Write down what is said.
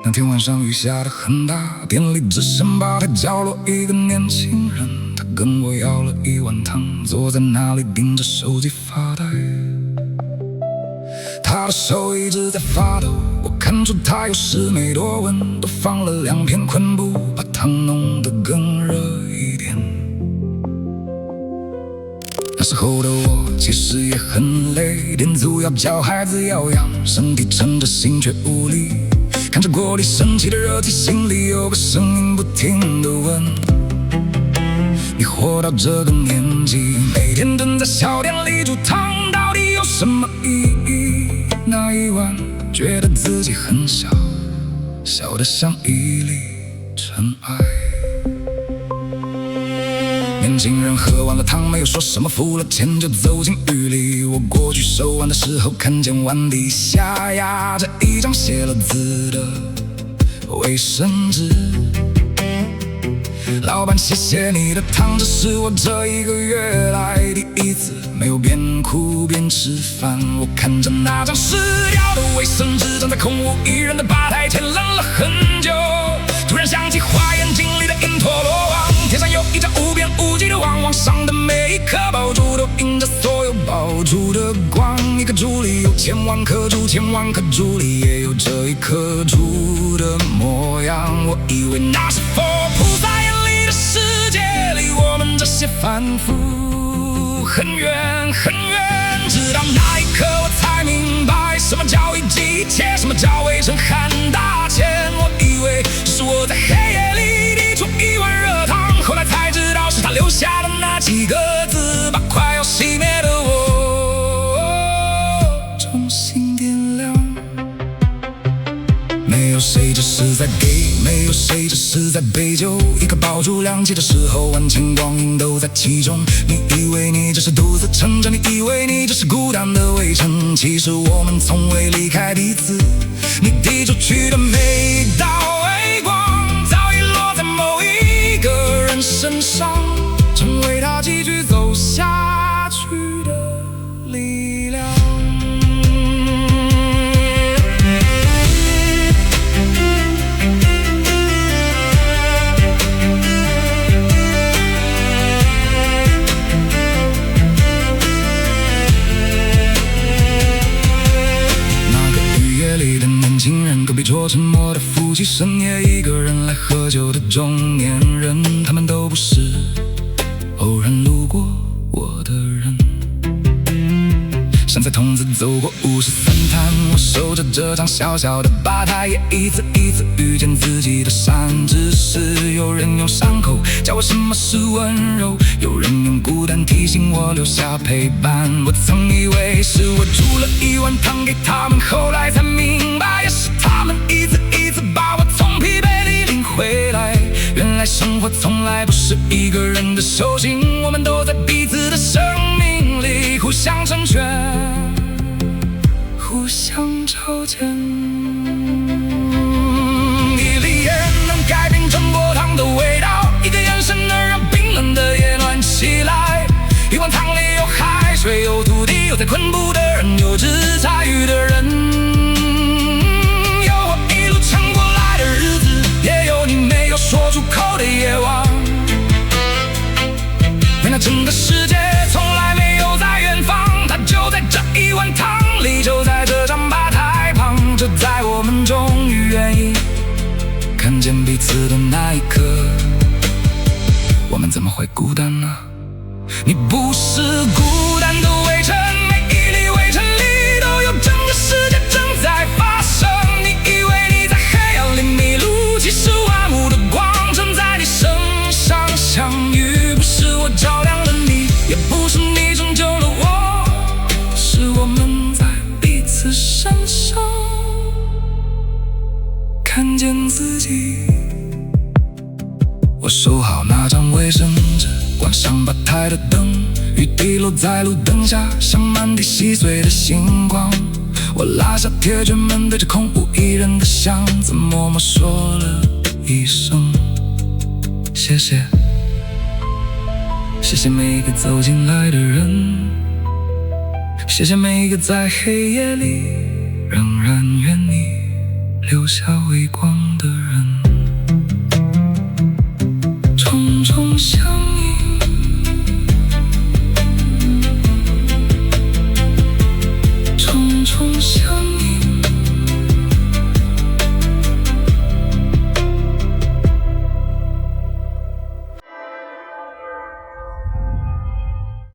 那天晚上雨下得很大，店里只剩吧台角落一个年轻人，他跟我要了一碗汤，坐在那里盯着手机发呆。他的手一直在发抖，我看出他有事没多稳，多放了2片昆布，把汤弄得更热一点。那时候的我其实也很累，店主要教孩子要养，身体撑着心却无力。看着锅里升起的热气，心里有个声音不停地问：你活到这个年纪，每天蹲在小店里煮汤，到底有什么意义？那一晚觉得自己很小，小得像一粒尘埃。年轻人喝完了汤，没有说什么，付了钱就走进浴里。我过去收碗的时候，看见碗底下压着一张写了字的卫生纸。老板，谢谢你的汤，这是我这1个月来第一次没有边哭边吃饭。我看着那张湿掉的卫生纸，站在空无一人的吧台前愣了很久，突然想起花眼睛里的因陀罗网，天上有一张无边无际的网，网上的每一颗宝珠都映着所有宝珠的光。一颗珠里有千万颗珠，千万颗珠里也有这一颗珠的模样。我以为那是佛菩萨眼里的世界里，我们这些凡夫很远很远。直到那一刻我才明白，什么叫一姬一妾，什么叫微尘含大钱。我以为这是我在黑夜里滴出一碗热汤，后来才知道是他留下的那几个字，把快要熄灭的我重新点亮。没有谁只是在给，没有谁只是在杯酒。一颗宝珠亮起的时候，万千光阴都在其中。你以为你只是独自撑着，你以为你只是孤单的围城，其实我们从未离开彼此。你递出去的每一道微光，早已落在某一个人身上，成为他继续走下去的力量。隔壁桌沉默的夫妻，深夜一个人来喝酒的中年人，他们都不是偶然路过我的人。山菜童子走过53摊，我守着这张小小的吧台，也一次一次遇见自己的善知识。有人用伤口教我什么是温柔，有人用孤单提醒我留下陪伴。我曾以为是我煮了一碗汤给他们，后来才明白，也是他们一次一次把我从疲惫里领回来。原来生活从来不是一个人的修行，我们都在彼此的生命里互相成全，互相朝见。一粒盐能改变整锅汤的味道，一个眼神能让冰冷的夜暖起来。一碗汤里有海水，有土地，有在昆布的人，有只柴鱼的人，有我一路撑过来的日子，也有你没有说出口的夜晚。原来整个世界从来没有在远方，它就在这一碗汤里，就在这张吧台旁，就在我们终于愿意看见彼此的那一刻。我们怎么会孤单呢？你不是孤单的围城，每一粒围城里都有整个世界正在发生。你以为你在黑暗里迷路，其实万物的光正在你身上相遇。不是我照亮了你，也不是你拯救了我，是我们在彼此身上看见自己。我收好那张卫生纸，关上吧台的灯，雨滴落在路灯下，像满地细碎的星光。我拉下铁卷门，对着空无一人的巷子默默说了一声谢谢。谢谢每一个走进来的人，谢谢每一个在黑夜里仍然愿你留下微光的人。重重相